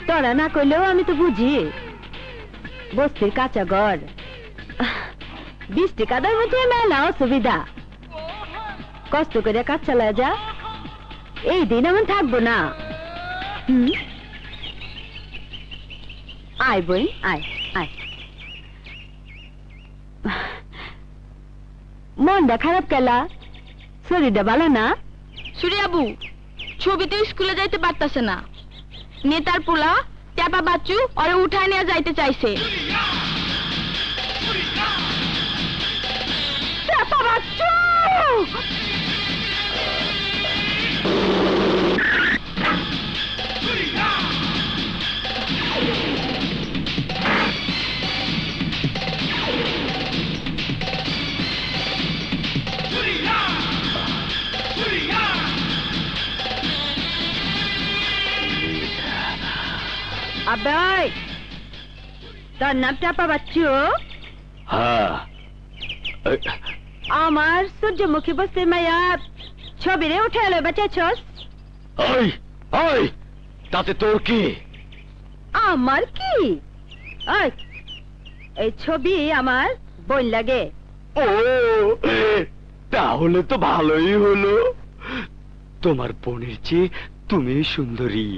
তোরা না করলেও আমি তো বুঝি বস্তির কাঁচা ঘর, বৃষ্টি কাদার মধ্যে মেলা অসুবিধা, কষ্ট করে কাজ চালায় যা, এই দিন এমন থাকবো না। আয় বই আয় আয়। মনটা খারাপ কেলা, শরীরটা ভালো না? সুরিয়াবু ছবিতে স্কুলে যাইতে পারতাছে না, নেতার পোলা ট্যাপা বাচ্চু ওরে উঠায় নিয়ে যাইতে চাইছে। ট্যাপা বাচ্চু আবাই, তোর নাম টাপা বাচ্চু? হ্যাঁ। আমার সূর্যমুখী বস্তির মায়া ছবিরে উঠে এলো বাঁচাছস। ওই ওই, তাতে তোর কি? আমার কি? ওই, এই ছবি আমার বোন লাগে। ও, তাহলে তো ভালোই হলো। তোমার বোনের চেয়ে তুমি সুন্দরী।